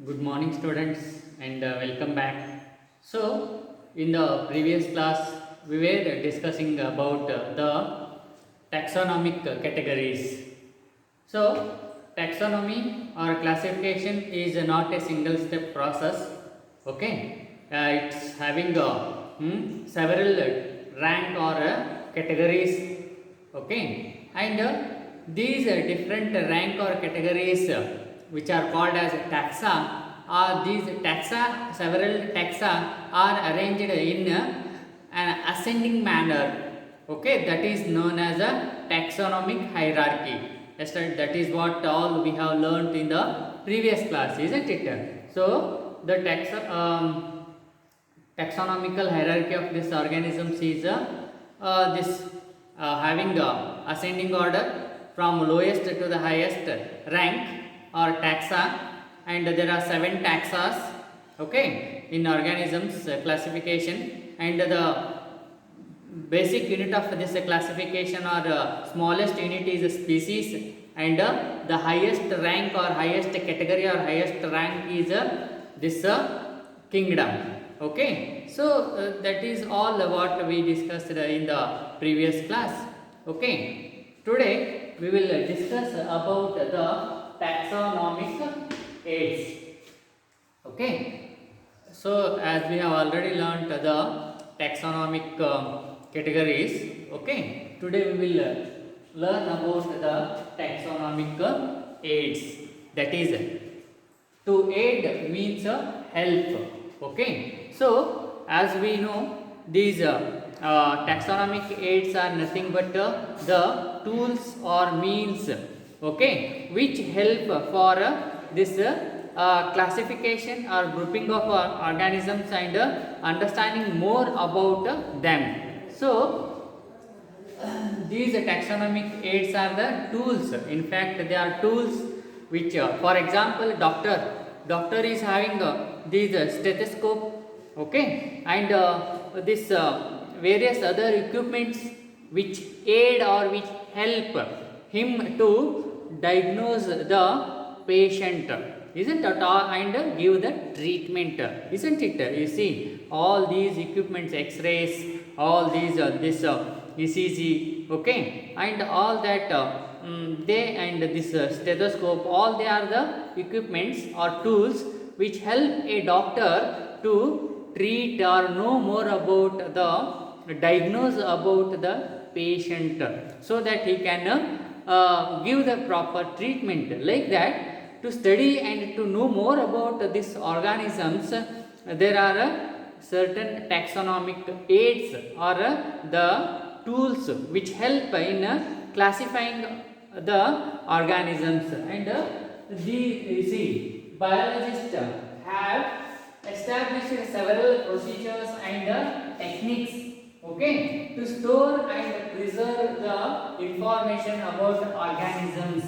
Good morning, students, and welcome back. So, in the previous class, we were discussing about the taxonomic categories. So, taxonomy or classification is not a single step process. Okay, it's having several rank or categories. Okay, and these different rank or categories which are called as taxa, are these taxa, several taxa are arranged in an ascending manner. Okay, that is known as a taxonomic hierarchy. Yes, that is what all we have learned in the previous class, isn't it? So the taxonomical hierarchy of this organisms is this having ascending order from lowest to the highest rank or taxa, and there are 7 taxas, okay, in organisms classification, and the basic unit of this classification or smallest unit is species, and the highest rank or highest category or highest rank is this kingdom. Okay, so that is all what we discussed in the previous class. Okay, today we will discuss about the taxonomic aids. Okay, so as we have already learnt the taxonomic categories, okay, today we will learn about the taxonomic aids. That is, to aid means help. Okay, so as we know, these taxonomic aids are nothing but the tools or means, okay, which help for this classification or grouping of organisms and understanding more about them. So these taxonomic aids are the tools. In fact, they are tools which, for example, doctor is having these stethoscope, okay, and this various other equipments which aid or which help him to diagnose the patient, isn't it, and give the treatment, isn't it? You see, all these equipments, X-rays, all these this ECG, okay, and all that they and this stethoscope, all they are the equipments or tools which help a doctor to treat or know more about the diagnose about the patient, so that he can give the proper treatment. Like that, to study and to know more about these organisms, there are certain taxonomic aids or the tools which help in classifying the organisms, and you see, biologists have established several procedures and techniques, okay, to store and preserve the information about organisms,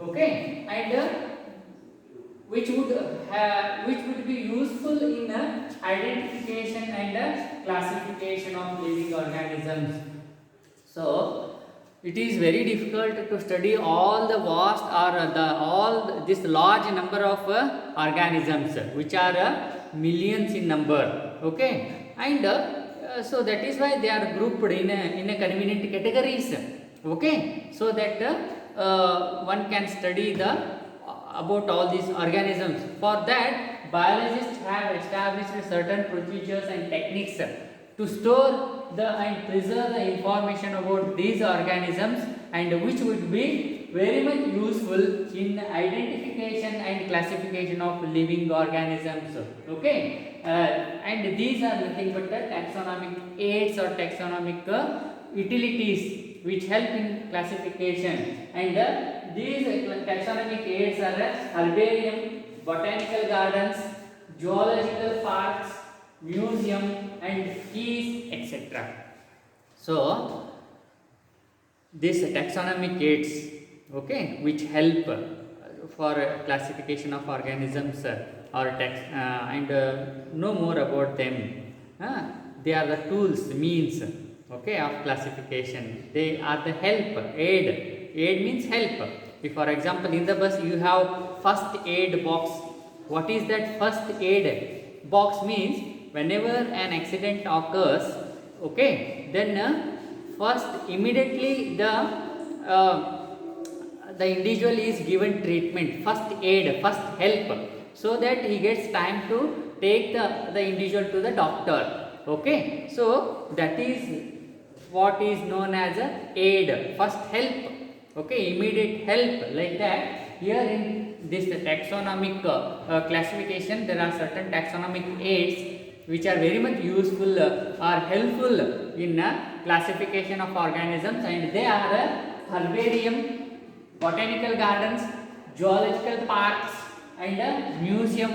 okay, and which would be useful in identification and classification of living organisms. So it is very difficult to study all the vast or the all this large number of organisms which are millions in number, okay, and so that is why they are grouped in a convenient categories, okay, so that one can study the about all these organisms. For that, biologists have established certain procedures and techniques to store the and preserve the information about these organisms, and which would be very much useful in identification and classification of living organisms, okay, and these are nothing but the taxonomic aids or taxonomic utilities which help in classification, and these taxonomic aids are herbarium, botanical gardens, zoological parks, museum, and keys, etc. So these taxonomic aids, okay, which help for classification of organisms or tax and know more about them. They are the tools, means, okay, of classification. They are the help, aid. Aid means help. If, for example, in the bus you have first aid box, What is that first aid box means? Whenever an accident occurs, okay, then first immediately uh, the individual is given treatment, first aid, first help, so that he gets time to take the individual to the doctor. Okay, so that is what is known as a aid, first help. Okay, immediate help, like that. Here in this taxonomic classification, there are certain taxonomic aids which are very much useful or helpful in classification of organisms, and they are herbarium, botanical gardens, zoological parks, and museum,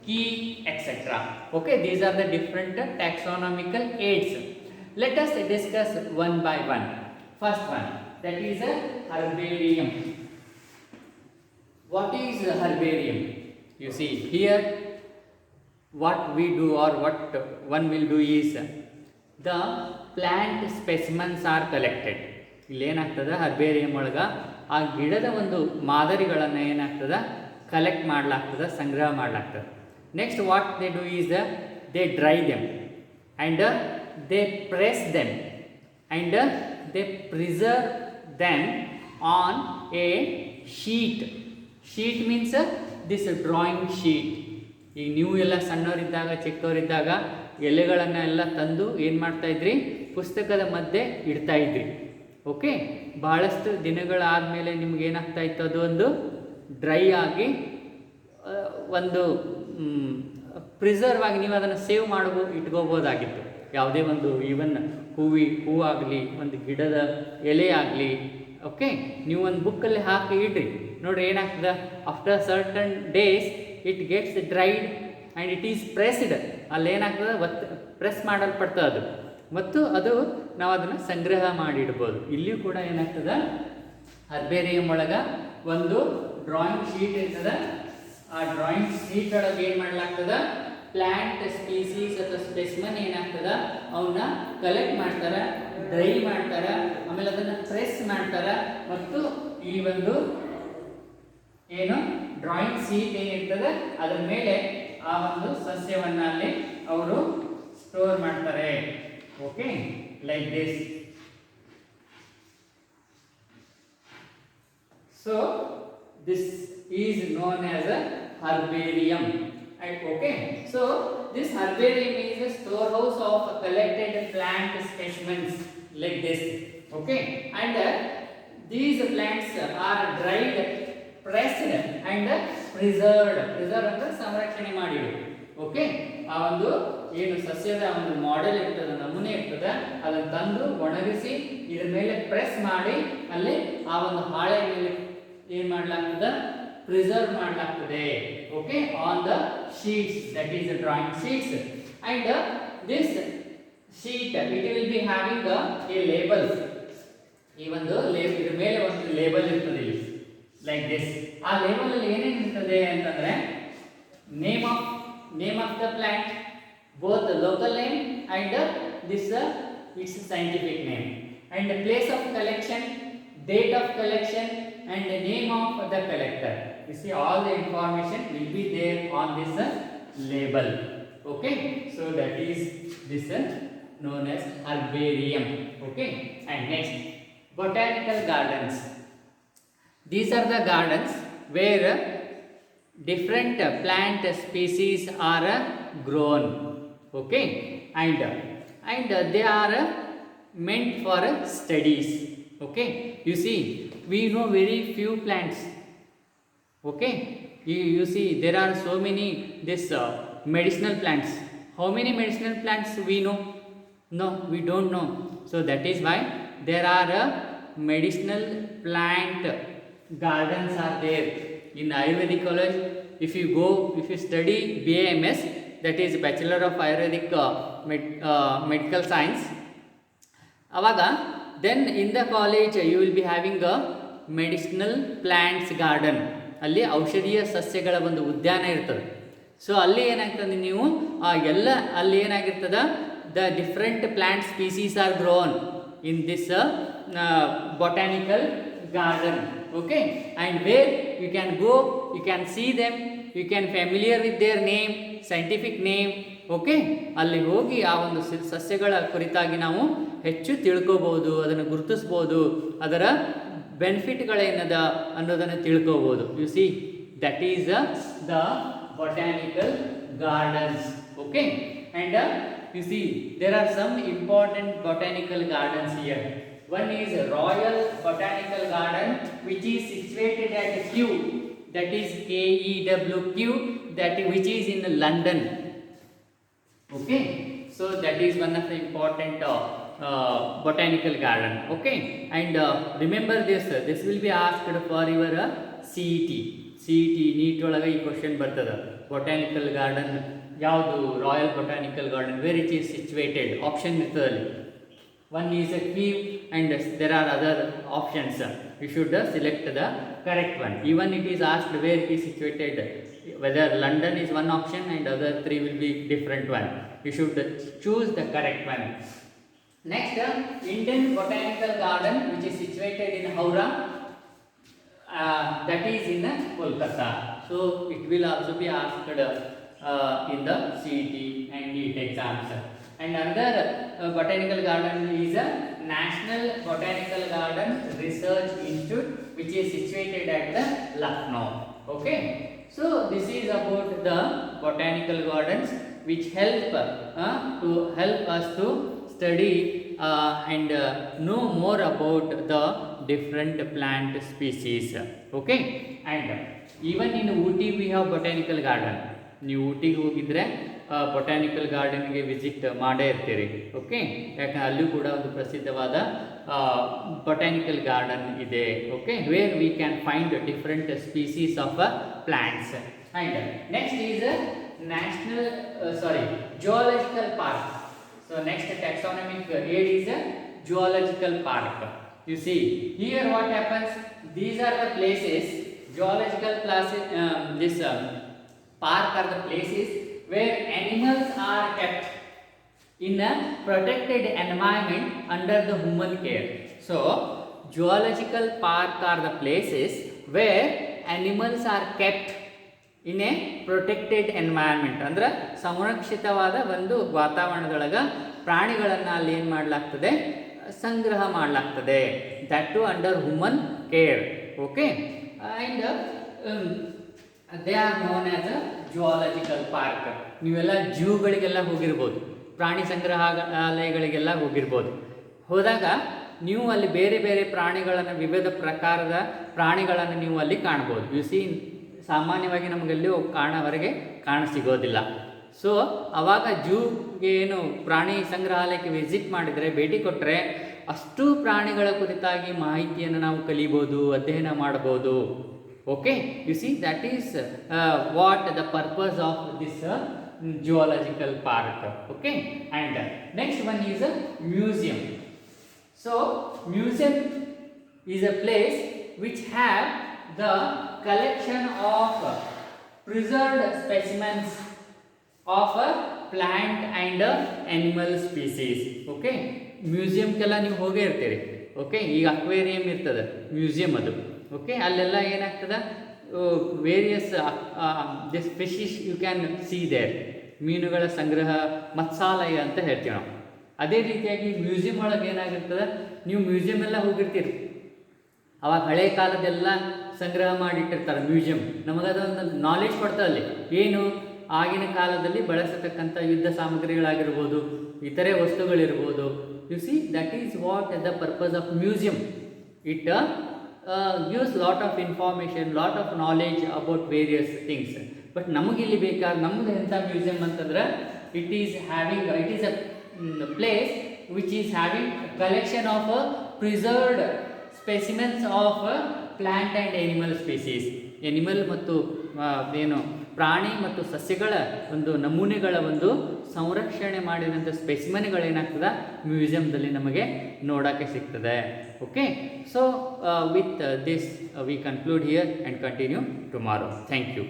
key, etc. Okay, these are the different taxonomical aids. Let us discuss one by one. First one, that is a herbarium. What is a herbarium? You see here, what we do or what one will do is the plant specimens are collected. ಇಲ್ಲಿ ಏನಾಗ್ತದೆ, herbarium ಒಳಗೆ ಆ ಗಿಡದ ಒಂದು ಮಾದರಿಗಳನ್ನು ಏನಾಗ್ತದೆ collect ಮಾಡಲಾಗ್ತದೆ, ಸಂಗ್ರಹ ಮಾಡಲಾಗ್ತದೆ. Next what they do is they dry them and they press them and they preserve them on A sheet. Sheet means this drawing sheet. ಈಗ ನೀವು ಎಲ್ಲ ಸಣ್ಣವರಿದ್ದಾಗ, ಚಿಕ್ಕವರಿದ್ದಾಗ ಎಲೆಗಳನ್ನು ಎಲ್ಲ ತಂದು ಏನು ಮಾಡ್ತಾಯಿದ್ರಿ, ಪುಸ್ತಕದ ಮಧ್ಯೆ ಇಡ್ತಾಯಿದ್ರಿ. ಓಕೆ, ಭಾಳಷ್ಟು ದಿನಗಳಾದಮೇಲೆ ನಿಮ್ಗೆ ಏನಾಗ್ತಾಯಿತ್ತು, ಅದು ಒಂದು ಡ್ರೈ ಆಗಿ ಒಂದು ಪ್ರಿಸರ್ವ್ ಆಗಿ ನೀವು ಅದನ್ನು ಸೇವ್ ಇಟ್ಕೋಬೋದಾಗಿತ್ತು. ಯಾವುದೇ ಒಂದು ಈವನ್ ಹೂವಾಗಲಿ, ಒಂದು ಗಿಡದ ಎಲೆ ಆಗಲಿ, ಓಕೆ, ನೀವು ಒಂದು ಬುಕ್ಕಲ್ಲಿ ಹಾಕಿ ಇಡ್ರಿ, ನೋಡ್ರಿ ಏನಾಗ್ತದೆ, after certain days it gets dried and it is pressed. ಅಲ್ಲಿ ಏನಾಗ್ತದೆ, ಪ್ರೆಸ್ ಮಾಡಲ್ಪಡ್ತದೆ ಅದು, ಮತ್ತು ಅದು ನಾವು ಅದನ್ನು ಸಂಗ್ರಹ ಮಾಡಿ ಇಡ್ಬೋದು. ಇಲ್ಲಿಯೂ ಕೂಡ ಏನಾಗ್ತದೆ, ಹರ್ಬೇರಿಯಂ ಒಳಗೆ ಒಂದು ಡ್ರಾಯಿಂಗ್ ಶೀಟ್ ಇರ್ತದೆ. ಆ ಡ್ರಾಯಿಂಗ್ ಶೀಟ್ ಒಳಗೆ ಏನು ಮಾಡಲಾಗ್ತದೆ, ಪ್ಲ್ಯಾಂಟ್ ಸ್ಪೀಸೀಸ್ ಅಥವಾ ಸ್ಪೆಸಿಮನ್ ಏನಾಗ್ತದೆ ಅವನ್ನ ಕಲೆಕ್ಟ್ ಮಾಡ್ತಾರೆ, ಡ್ರೈ ಮಾಡ್ತಾರೆ, ಆಮೇಲೆ ಅದನ್ನು ಪ್ರೆಸ್ ಮಾಡ್ತಾರೆ, ಮತ್ತು ಈ ಒಂದು ಏನು ಡ್ರಾಯಿಂಗ್ ಶೀಟ್ ಏನಿರ್ತದೆ ಅದರ ಮೇಲೆ ಆ ಒಂದು ಸಸ್ಯವನ್ನು ಅಲ್ಲಿ ಅವರು ಸ್ಟೋರ್ ಮಾಡ್ತಾರೆ. Okay, like this. So this is known as a herbarium. And okay, so this herbarium is a storehouse of collected plant specimens like this. Okay, and these plants are dried, pressed and preserved. Preserved ಅಂದ್ರೆ ಸಂರಕ್ಷಣೆ ಮಾಡಿಡು. Okay, ಆ ಒಂದು ಏನು ಸಸ್ಯದ ಒಂದು model ಇರ್ತದೆ, ನಮೂನೆ ಇರ್ತದೆ, ಅದನ್ನು ತಂದು ಒಣಗಿಸಿ ಇದ್ರ ಮೇಲೆ ಪ್ರೆಸ್ ಮಾಡಿ ಅಲ್ಲಿ ಆ ಒಂದು ಹಾಳೆ ಮೇಲೆ ಏನು ಮಾಡಲಾಗ್ತದೆ, ಪ್ರಿಸರ್ವ್ ಮಾಡಲಾಗ್ತದೆ. Okay, on the sheets, that is the drawing sheets. And this sheet it will be having A label. ಈ ಒಂದು ಇದ್ರ ಮೇಲೆ ಒಂದು ಲೇಬಲ್ ಇರ್ತದೆ ಇಲ್ಲಿ, ಲೈಕ್ ದಿಸ್. ಆ ಲೇಬಲ್ ಅಲ್ಲಿ ಏನೇನು ಇರ್ತದೆ ಅಂತಂದ್ರೆ, name of the plant, both the local name and this its scientific name, and the place of collection, date of collection, and the name of the collector. You see, all the information will be there on this label. Okay, so that is this known as herbarium. Okay, and next, botanical gardens. These are the gardens where different plant species are grown. Okay, and they are meant for studies. Okay, you see, we know very few plants. Okay, you see there are so many this medicinal plants. How many medicinal plants we know? No, we don't know. So that is why there are medicinal plant gardens are there in Ayurvedic college. If you study BAMS, that is Bachelor of Ayurvedic Medical Science, avaga then in the college you will be having a medicinal plants garden. ಅಲ್ಲಿ ಔಷಧೀಯ ಸಸ್ಯಗಳ ಒಂದು ಉದ್ಯಾನ ಇರ್ತದೆ. So ಅಲ್ಲಿ ಏನಾಗ್ತದೆ, ನೀವು ಎಲ್ಲ ಅಲ್ಲಿ ಏನಾಗಿರ್ತದೆ, the different plant species are grown in this botanical garden. Okay, and where you can go, you can see them, you can familiar with their name, scientific name. Okay, ಅಲ್ಲಿ ಹೋಗಿ ಆ ಒಂದು ಸಸ್ಯಗಳ ಕುರಿತಾಗಿ ನಾವು ಹೆಚ್ಚು ತಿಳ್ಕೋಬಹುದು, ಅದನ್ನು ಗುರುತಿಸ್ಬೋದು, ಅದರ ಬೆನಿಫಿಟ್ಗಳೇನದ ಅನ್ನೋದನ್ನು ತಿಳ್ಕೋಬಹುದು. You see, that is the botanical gardens. Okay, and you see there are some important botanical gardens here. One is Royal Botanical Garden, which is situated at Kew, that is KEWQ, which is in London. Okay, so that is one of the important botanical garden. Okay, and remember this will be asked for your CET. NEET ಒಳಗೆ ಈ question ಬರ್ತದೆ. Botanical garden ಯಾವುದು? Royal botanical garden, where it is situated, option ಇರ್ತದೆ ಅಲ್ಲಿ. One is a Kew and there are other options. You should select the correct one. Even it is asked where it is situated, whether London is one option and other three will be different one. You should choose the correct one. Next, Indian botanical garden which is situated in Howrah. That is in Kolkata. So it will also be asked in the CET and NEET exams. And another botanical garden is a National Botanical Garden Research Institute, which is situated at the Lucknow. Okay, so this is about the botanical gardens which help us to study and know more about the different plant species. Okay, and even in Ooty we have botanical garden. ನೀವು ಊಟಿಗೆ ಹೋಗಿದ್ರೆ botanical ಗಾರ್ಡನ್ಗೆ visit ಮಾಡೇ ಇರ್ತೀರಿ. Okay, ಯಾಕಂದ್ರೆ ಅಲ್ಲೂ ಕೂಡ ಒಂದು ಪ್ರಸಿದ್ಧವಾದ botanical garden ಇದೆ. Okay, where we can find different species of plants. And next is geological park. So next taxonomic aid is a zoological park. You see here what happens, these are the places, zoological places, this park are the places where animals are kept in a protected environment under the human care. So zoological park are the places where animals are kept in a protected environment, ಅಂದ್ರೆ ಸಂರಕ್ಷಿತವಾದ ಒಂದು ವಾತಾವರಣದೊಳಗೆ ಪ್ರಾಣಿಗಳನ್ನು ಅಲ್ಲಿ ಏನು ಮಾಡಲಾಗ್ತದೆ, ಸಂಗ್ರಹ ಮಾಡಲಾಗ್ತದೆ. That to under human care. Okay, and they are known as a zoological park. ನೀವೆಲ್ಲ ಝೂಗಳಿಗೆಲ್ಲ ಹೋಗಿರ್ಬೋದು, ಪ್ರಾಣಿ ಸಂಗ್ರಹಾಲಯಗಳಿಗೆಲ್ಲ ಹೋಗಿರ್ಬೋದು. ಹೋದಾಗ ನೀವು ಅಲ್ಲಿ ಬೇರೆ ಬೇರೆ ಪ್ರಾಣಿಗಳನ್ನು, ವಿವಿಧ ಪ್ರಕಾರದ ಪ್ರಾಣಿಗಳನ್ನು ನೀವು ಅಲ್ಲಿ ಕಾಣ್ಬೋದು. ಯು ಸಿ, ಸಾಮಾನ್ಯವಾಗಿ ನಮಗಲ್ಲಿ ಹೊರಗೆ ಕಾಣಸಿಗೋದಿಲ್ಲ. ಸೊ ಆವಾಗ ಝೂಗೆ ಏನು ಪ್ರಾಣಿ ಸಂಗ್ರಹಾಲಯಕ್ಕೆ ವಿಸಿಟ್ ಮಾಡಿದರೆ, ಭೇಟಿ ಕೊಟ್ಟರೆ, ಅಷ್ಟು ಪ್ರಾಣಿಗಳ ಕುರಿತಾಗಿ ಮಾಹಿತಿಯನ್ನು ನಾವು ಕಲಿಬೋದು, ಅಧ್ಯಯನ ಮಾಡ್ಬೋದು. Okay, you see, that is what the purpose of this geological park. Okay, and next one is a museum. So museum is a place which have the collection of preserved specimens of plant and animal species. Okay, ಮ್ಯೂಸಿಯಮ್ಗೆಲ್ಲ ನೀವು ಹೋಗೇ ಇರ್ತೀರಿ. Okay, ಈಗ aquarium ಇರ್ತದೆ, museum ಅದು. Okay, ಅಲ್ಲೆಲ್ಲ ಏನಾಗ್ತದೆ, various this fishes you can see there. ಮೀನುಗಳ ಸಂಗ್ರಹ ಮತ್ಸಾಲಯ ಅಂತ ಹೇಳ್ತೀವಿ ನಾವು. ಅದೇ ರೀತಿಯಾಗಿ ಮ್ಯೂಸಿಯಂ ಒಳಗೆ ಏನಾಗಿರ್ತದೆ, ನೀವು ಮ್ಯೂಸಿಯಂ ಎಲ್ಲ ಹೋಗಿರ್ತೀರಿ, ಅವಾಗ ಹಳೆ ಕಾಲದೆಲ್ಲ ಸಂಗ್ರಹ ಮಾಡಿಟ್ಟಿರ್ತಾರೆ ಮ್ಯೂಸಿಯಂ. ನಮಗದೊಂದು ನಾಲೆಡ್ಜ್ ಕೊಡ್ತದೆ ಅಲ್ಲಿ, ಏನು ಆಗಿನ ಕಾಲದಲ್ಲಿ ಬಳಸತಕ್ಕಂಥ ಯುದ್ಧ ಸಾಮಗ್ರಿಗಳಾಗಿರ್ಬೋದು, ಇತರೆ ವಸ್ತುಗಳಿರ್ಬೋದು. You see, that is what the purpose of museum. It gives lot of information, lot of knowledge about various things. But ನಮಗಿಲ್ಲಿ ಬೇಕಾದ ನಮ್ಮದು ಎಂಥ ಮ್ಯೂಸಿಯಂ ಅಂತಂದ್ರೆ, it is a place which is having collection of preserved specimens of plant and animal species. Animal ಮತ್ತು ಏನು ಪ್ರಾಣಿ ಮತ್ತು ಸಸ್ಯಗಳ ಒಂದು ನಮೂನೆಗಳ ಒಂದು ಸಂರಕ್ಷಣೆ ಮಾಡಿದಂಥ ಸ್ಪೆಸಿಮನ್ಗಳೇನಾಗ್ತದೆ ಮ್ಯೂಸಿಯಮ್ದಲ್ಲಿ ನಮಗೆ ನೋಡೋಕ್ಕೆ ಸಿಗ್ತದೆ. Okay, so with this we conclude here and continue tomorrow. Thank you.